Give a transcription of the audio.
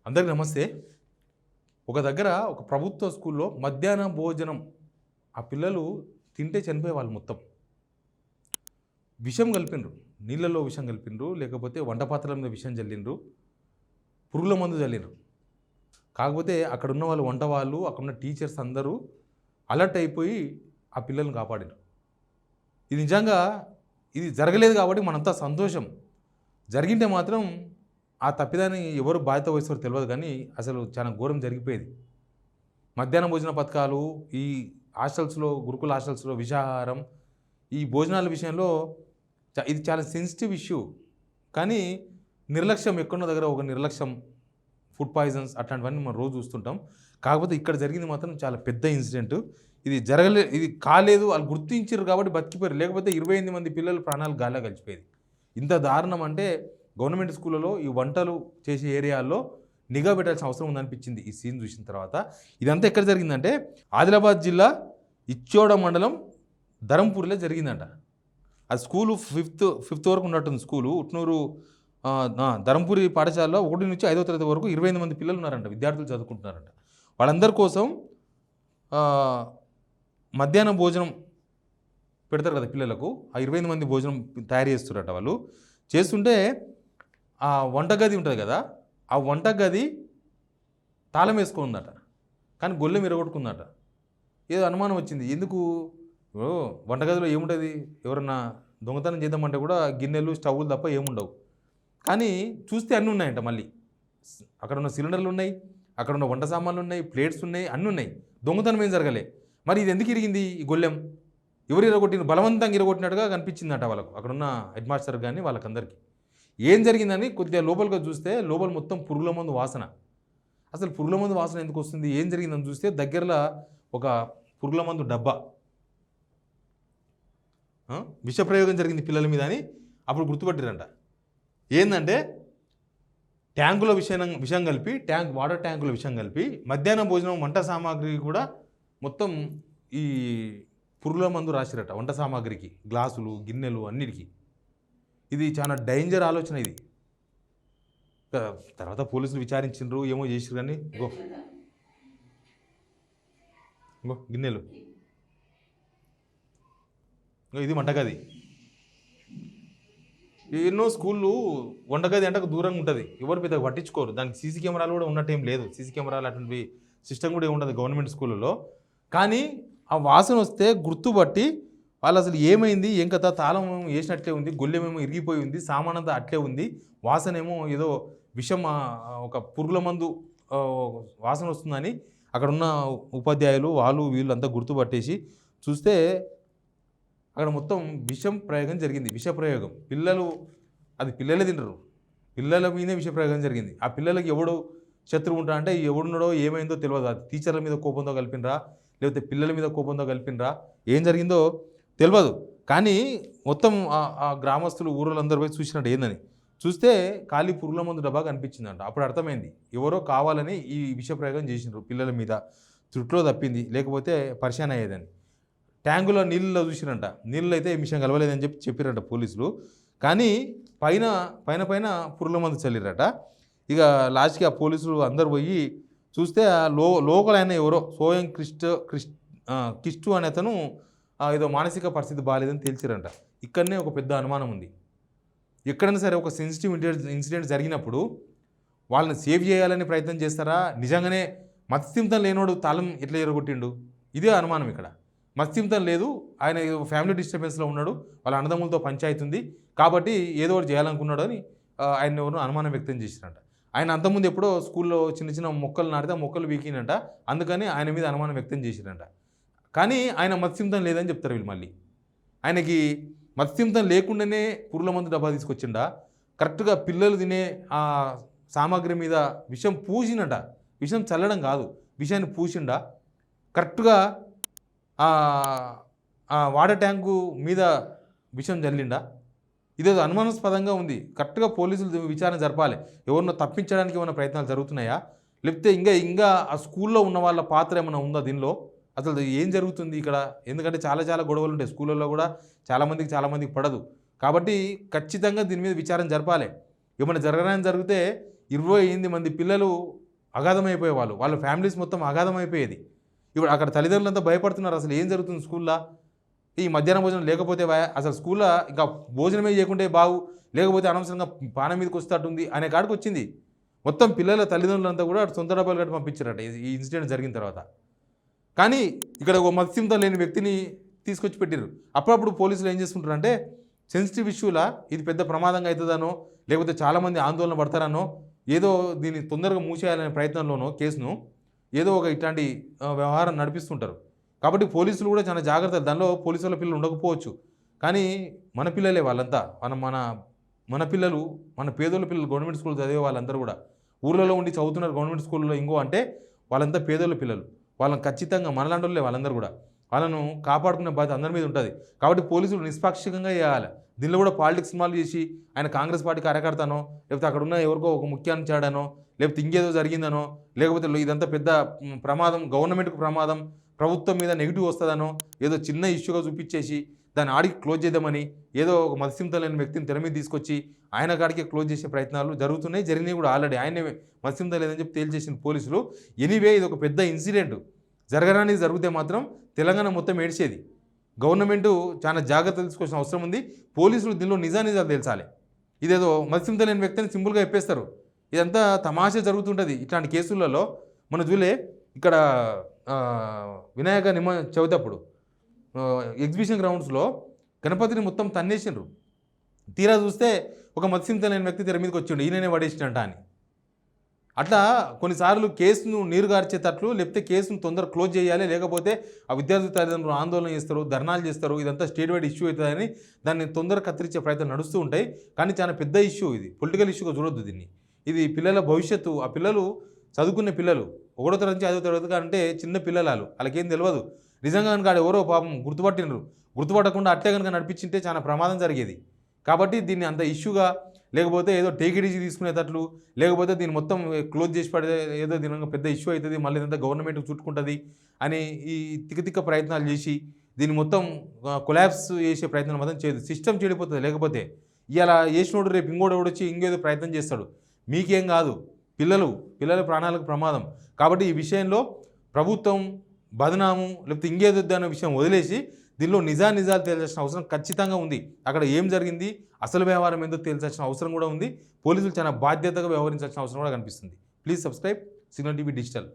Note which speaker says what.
Speaker 1: అందరికీ నమస్తే. ఒక దగ్గర ఒక ప్రభుత్వ స్కూల్లో మధ్యాహ్న భోజనం ఆ పిల్లలు తింటే చనిపోయేవాళ్ళు మొత్తం. విషం కలిపిండ్రు. నీళ్ళలో విషం కలిపిండ్రు, లేకపోతే వంట పాత్రల మీద విషం జల్లిండ్రు, పురుగుల మందు జల్లిండ్రు. కాకపోతే అక్కడున్న వాళ్ళు వంట వాళ్ళు, అక్కడున్న టీచర్స్ అందరూ అలర్ట్ అయిపోయి ఆ పిల్లల్ని కాపాడినారు. ఇది నిజంగా ఇది జరగలేదు కాబట్టి మనంతా సంతోషం. జరిగింటే మాత్రం ఆ తప్పిదాన్ని ఎవరు బాధ్యత వహిస్తారో తెలియదు, కానీ అసలు చాలా ఘోరం జరిగిపోయేది. మధ్యాహ్న భోజన పథకాలు, ఈ హాస్టల్స్లో, గురుకుల హాస్టల్స్లో విషాహారం, ఈ భోజనాల విషయంలో ఇది చాలా సెన్సిటివ్ ఇష్యూ. కానీ నిర్లక్ష్యం, ఎక్కడో దగ్గర ఒక నిర్లక్ష్యం, ఫుడ్ పాయిజన్స్ అట్లాంటివన్నీ మనం రోజు చూస్తుంటాం. కాకపోతే ఇక్కడ జరిగింది మాత్రం చాలా పెద్ద ఇన్సిడెంట్. ఇది కాలేదు, వాళ్ళు గుర్తించారు కాబట్టి బతికిపోయారు. లేకపోతే 28 మంది పిల్లలు ప్రాణాలు గాల్లో కలిసిపోయేది. ఇంత దారుణం అంటే గవర్నమెంట్ స్కూళ్ళలో ఈ వంటలు చేసే ఏరియాల్లో నిఘా పెట్టాల్సిన అవసరం ఉందనిపించింది ఈ సీన్ చూసిన తర్వాత. ఇదంతా ఎక్కడ జరిగిందంటే ఆదిలాబాద్ జిల్లా ఇచ్చోడ మండలం ధరంపూర్లో జరిగిందంట. ఆ స్కూలు ఫిఫ్త్ వరకు ఉన్నట్టుంది స్కూలు. ఉట్నూరు ధరంపూరి పాఠశాలలో 1 నుంచి 5వ తరగతి వరకు 28 మంది పిల్లలు ఉన్నారంట, విద్యార్థులు చదువుకుంటున్నారంట. వాళ్ళందరి కోసం మధ్యాహ్నం భోజనం పెడతారు కదా పిల్లలకు. ఆ 28 మంది భోజనం తయారు చేస్తున్నారట. వాళ్ళు చేస్తుంటే ఆ వంటగది ఉంటుంది కదా, ఆ వంటగది తాళం వేసుకుందట, కానీ గొల్లెం విరగొట్టుకుందట. ఏదో అనుమానం వచ్చింది. ఎందుకు వంటగదిలో ఏముంటుంది, ఎవరన్నా దొంగతనం చేద్దామంటే కూడా గిన్నెలు, స్టవ్లు తప్ప ఏముండవు. కానీ చూస్తే అన్నీ ఉన్నాయంట. మళ్ళీ అక్కడ ఉన్న సిలిండర్లు ఉన్నాయి, అక్కడ ఉన్న వంట సామాన్లు ఉన్నాయి, ప్లేట్స్ ఉన్నాయి, అన్నీ ఉన్నాయి. దొంగతనం ఏం జరగలే. మరి ఇది ఎందుకు ఇరిగింది ఈ గొల్లెం? ఎవరు ఇరగొట్టిన, బలవంతంగా ఇరగొట్టినట్టుగా కనిపించిందట వాళ్ళకు, అక్కడున్న హెడ్ మాస్టర్ కానీ వాళ్ళకందరికీ. ఏం జరిగిందని కొద్దిగా లోపలిగా చూస్తే లోపల మొత్తం పురుగుల మందు వాసన. అసలు పురుగుల మందు వాసన ఎందుకు వస్తుంది, ఏం జరిగిందని చూస్తే దగ్గరలో ఒక పురుగుల మందు డబ్బా, విషప్రయోగం జరిగింది పిల్లల మీద అని అప్పుడు గుర్తుపట్టారంట. ఏంటంటే ట్యాంకులో విషం కలిపి, వాటర్ ట్యాంకులో విషం కలిపి, మధ్యాహ్నం భోజనం వంట సామాగ్రి కూడా మొత్తం ఈ పురుగుల మందు రాసిరట. వంట సామాగ్రికి, గ్లాసులు, గిన్నెలు అన్నిటికీ. ఇది చాలా డేంజర్ ఆలోచన ఇది. తర్వాత పోలీసులు విచారించారు, ఏమో చేసిరు, కానీ గిన్నెలు, ఇది వంటగది. ఎన్నో స్కూళ్ళు వంటగది అంటే దూరంగా ఉంటుంది, ఎవరు పెద్దగా పట్టించుకోరు. దానికి సీసీ కెమెరాలు కూడా ఉన్నట్టేం లేదు. సీసీ కెమెరాలు అటువంటి సిస్టమ్ కూడా ఉండదు గవర్నమెంట్ స్కూళ్ళలో. కానీ ఆ వాసన వస్తే గుర్తుపట్టి వాళ్ళు అసలు ఏమైంది, ఏం కథ, తాళం వేసినట్లే ఉంది, గొల్లెమేమో ఇరిగిపోయి ఉంది, సామానంతా అట్లే ఉంది, వాసన ఏమో ఏదో విషం, ఒక పురుగుల మందు వాసన వస్తుందని అక్కడ ఉన్న ఉపాధ్యాయులు వాళ్ళు వీళ్ళు అంతా గుర్తుపట్టేసి చూస్తే అక్కడ మొత్తం విషం ప్రయోగం జరిగింది. విషప్రయోగం. పిల్లలే తింటారు, పిల్లల మీదే విషప్రయోగం జరిగింది. ఆ పిల్లలకి ఎవడు శత్రువు ఉంటా అంటే ఎవడున్నాడో ఏమైందో తెలియదు. అది టీచర్ల మీద కోపంతో కలిపినరా, లేకపోతే పిల్లల మీద కోపంతో కలిపినరా, ఏం జరిగిందో తెలియదు. కానీ మొత్తం ఆ గ్రామస్తులు, ఊరోళ్ళందరూ పోయి చూసినట్టు ఏందని చూస్తే ఖాళీ పురుగుల మందు డబ్బా కనిపించిందంట. అప్పుడు అర్థమైంది ఎవరో కావాలని ఈ విషప్రయోగం చేసినారు పిల్లల మీద. చుట్లో తప్పింది, లేకపోతే పరిశాన్ అయ్యేదని. ట్యాంకులో నీళ్ళలో చూసిరంట, నీళ్ళు అయితే ఈ విషయం కలవలేదని చెప్పిరంట పోలీసులు. కానీ పైన పురుగుల మందు చల్లిరట. ఇక లాస్ట్కి ఆ పోలీసులు అందరు పోయి చూస్తే ఆ లోకల్ ఆయన ఎవరో సోయం కిస్టు అనే అతను ఏదో మానసిక పరిస్థితి బాగాలేదని తేల్చిరంట. ఇక్కడనే ఒక పెద్ద అనుమానం ఉంది. ఎక్కడైనా సరే ఒక సెన్సిటివ్ ఇన్సిడెంట్ జరిగినప్పుడు వాళ్ళని సేవ్ చేయాలని ప్రయత్నం చేస్తారా, నిజంగానే మత్స్యంతం లేనోడు తాళం ఎట్లా ఎరగొట్టిండు, ఇదే అనుమానం ఇక్కడ. మత్స్యంతం లేదు, ఆయన ఫ్యామిలీ డిస్టర్బెన్స్లో ఉన్నాడు, వాళ్ళ అన్నదమ్ములతో పంచాయతీ ఉంది కాబట్టి ఏదో ఒకటి చేయాలనుకున్నాడు అని ఆయన ఎవరు అనుమానం వ్యక్తం చేసిరంట. ఆయన అంతకుముందు ఎప్పుడో స్కూల్లో చిన్న మొక్కలు నాటితే ఆ మొక్కలు వీకినంట, అందుకని ఆయన మీద అనుమానం వ్యక్తం చేసిరంట. కానీ ఆయన మత్స్యంతం లేదని చెప్తారు వీళ్ళు. మళ్ళీ ఆయనకి మత్స్యంతం లేకుండానే పురుగుల మందు డబ్బా తీసుకొచ్చిండా, కరెక్ట్గా పిల్లలు తినే ఆ సామాగ్రి మీద విషం పూసినట. విషం చల్లడం కాదు, విషాన్ని పూసిండా, కరెక్ట్గా వాటర్ ట్యాంకు మీద విషం జల్లిండా. ఇదేదో అనుమానాస్పదంగా ఉంది. కరెక్ట్గా పోలీసులు విచారణ జరపాలి. ఎవరినో తప్పించడానికి ఏమైనా ప్రయత్నాలు జరుగుతున్నాయా, లేకపోతే ఇంకా ఆ స్కూల్లో ఉన్న వాళ్ళ పాత్ర ఏమైనా ఉందా దీనిలో, అసలు ఏం జరుగుతుంది ఇక్కడ? ఎందుకంటే చాలా గొడవలు ఉంటాయి స్కూళ్ళల్లో కూడా, చాలామందికి పడదు. కాబట్టి ఖచ్చితంగా దీని మీద విచారణ జరపాలి. ఏమైనా జరగడానికి జరిగితే 28 మంది పిల్లలు అగాధమైపోయేవాళ్ళు, వాళ్ళ ఫ్యామిలీస్ మొత్తం అగాధమైపోయేది. ఇప్పుడు అక్కడ తల్లిదండ్రులంతా భయపడుతున్నారు, అసలు ఏం జరుగుతుంది స్కూల్లో, ఈ మధ్యాహ్న భోజనం లేకపోతే అసలు స్కూల్లో ఇంకా భోజనమే చేయకుంటే బాగు, లేకపోతే అనవసరంగా పాన మీదకి వస్తట్టుంది అనే కాడికి వచ్చింది. మొత్తం పిల్లల తల్లిదండ్రులంతా కూడా సొంత డబ్బాలు కట్టి పంపించారట ఈ ఇన్సిడెంట్ జరిగిన తర్వాత. కానీ ఇక్కడ ఒక మత్స్యంతో లేని వ్యక్తిని తీసుకొచ్చి పెట్టారు. అప్పుడప్పుడు పోలీసులు ఏం చేసుకుంటారంటే సెన్సిటివ్ ఇష్యూలా ఇది పెద్ద ప్రమాదంగా అవుతుందనో, లేకపోతే చాలామంది ఆందోళన పడతారనో, ఏదో దీన్ని తొందరగా మూసేయాలనే ప్రయత్నంలోనో కేసును ఏదో ఒక ఇట్లాంటి వ్యవహారం నడిపిస్తుంటారు. కాబట్టి పోలీసులు కూడా చాలా జాగ్రత్తలు, దానిలో పోలీసు వాళ్ళ పిల్లలు ఉండకపోవచ్చు, కానీ మన పిల్లలే వాళ్ళంతా, మన పిల్లలు, మన పేదోళ్ళ పిల్లలు, గవర్నమెంట్ స్కూల్ చదివే వాళ్ళందరూ కూడా ఊర్లలో ఉండి చదువుతున్నారు గవర్నమెంట్ స్కూల్లో ఇంకో అంటే వాళ్ళంతా పేదోళ్ళ పిల్లలు, వాళ్ళని ఖచ్చితంగా మనలాంటి వాళ్ళే వాళ్ళందరూ కూడా, వాళ్ళను కాపాడుకునే బాధ్యత అందరి మీద ఉంటుంది. కాబట్టి పోలీసులు నిష్పాక్షికంగా చేయాలి. దీనిలో కూడా పాలిటిక్స్ సినిమాలు చేసి ఆయన కాంగ్రెస్ పార్టీ కార్యకర్తనో, లేకపోతే అక్కడ ఉన్న ఎవరికో ఒక ముఖ్యాన్ని చేయడానో, లేకపోతే ఇంకేదో జరిగిందనో, లేకపోతే ఇదంతా పెద్ద ప్రమాదం, గవర్నమెంట్కు ప్రమాదం, ప్రభుత్వం మీద నెగిటివ్ వస్తుందనో ఏదో చిన్న ఇష్యూగా చూపించేసి దాన్ని ఆడికి క్లోజ్ చేద్దామని ఏదో ఒక మత్స్యంతో లేని వ్యక్తిని తెర మీద తీసుకొచ్చి ఆయన కాడికి క్లోజ్ చేసే ప్రయత్నాలు జరిగినాయి కూడా. ఆల్రెడీ ఆయనే మత్స్యంతో లేదని చెప్పి తేల్చేసిన పోలీసులు. ఎనీవే ఇది ఒక పెద్ద ఇన్సిడెంట్, జరగడానికి జరిగితే మాత్రం తెలంగాణ మొత్తం ఏడ్చేది. గవర్నమెంట్ చాలా జాగ్రత్త తీసుకోవాల్సిన అవసరం ఉంది. పోలీసులు దీనిలో నిజాలు తెలుసాలి. ఇదేదో మత్స్యంతో లేని వ్యక్తిని సింపుల్గా చెప్పేస్తారు. ఇదంతా తమాషా జరుగుతుంటుంది ఇట్లాంటి కేసులలో. మన చూలే ఇక్కడ వినాయక చవితి అప్పుడు ఎగ్జిబిషన్ గ్రౌండ్స్లో గణపతిని మొత్తం తన్నేసిండ్రు. తీరా చూస్తే ఒక మత్స్యంతో లేని వ్యక్తి తెర మీదకి వచ్చిండు, ఈయననే పడేసినట్ట అని. అట్లా కొన్నిసార్లు కేసును నీరుగార్చేటట్లు, లేకపోతే కేసును తొందర క్లోజ్ చేయాలి, లేకపోతే ఆ విద్యార్థి తల్లిదండ్రులు ఆందోళన చేస్తారు, ధర్నాలు చేస్తారు, ఇదంతా స్టేట్ వైడ్ ఇష్యూ అవుతుందని దాన్ని తొందర కత్తిరించే ప్రయత్నం నడుస్తూ ఉంటాయి. కానీ చాలా పెద్ద ఇష్యూ ఇది, పొలిటికల్ ఇష్యూగా చూడొద్దు దీన్ని. ఇది పిల్లల భవిష్యత్తు. ఆ పిల్లలు చదువుకునే పిల్లలు, 1వ తరగతి నుంచి 5వ తరగతి అంటే చిన్న పిల్లలు, వాళ్ళకేం తెలియదు. నిజంగా కనుక ఎవరో పాపం గుర్తుపట్టకుండా అట్లే కనుక నడిపించింటే చాలా ప్రమాదం జరిగేది. కాబట్టి దీన్ని అంత ఇష్యూగా, లేకపోతే ఏదో టేక్ ఇట్ ఈజీ తీసుకునేటట్లు, లేకపోతే దీన్ని మొత్తం క్లోజ్ చేసి పడితే ఏదో దీని పెద్ద ఇష్యూ అవుతుంది, మళ్ళీ ఇదంతా గవర్నమెంట్కి చుట్టుకుంటుంది అని ఈ తిక్క ప్రయత్నాలు చేసి దీన్ని మొత్తం కొలాప్స్ చేసే ప్రయత్నం మాత్రం చేయదు. సిస్టమ్ చెడిపోతుంది. లేకపోతే ఇలా చేసినోడు రేపు ఇంకోటి వచ్చి ఇంకేదో ప్రయత్నం చేస్తాడు. మీకేం కాదు, పిల్లల ప్రాణాలకు ప్రమాదం. కాబట్టి ఈ విషయంలో ప్రభుత్వం బదనాము లేకపోతే ఇంకేదో అనే విషయం వదిలేసి దీనిలో నిజాలు తేల్చాల్సిన అవసరం ఖచ్చితంగా ఉంది. అక్కడ ఏం జరిగింది, అసలు వ్యవహారం ఏందో తేల్చాల్సిన అవసరం కూడా ఉంది. పోలీసులు చాలా బాధ్యతగా వ్యవహరించాల్సిన అవసరం కూడా కనిపిస్తుంది. Please subscribe signal TV digital.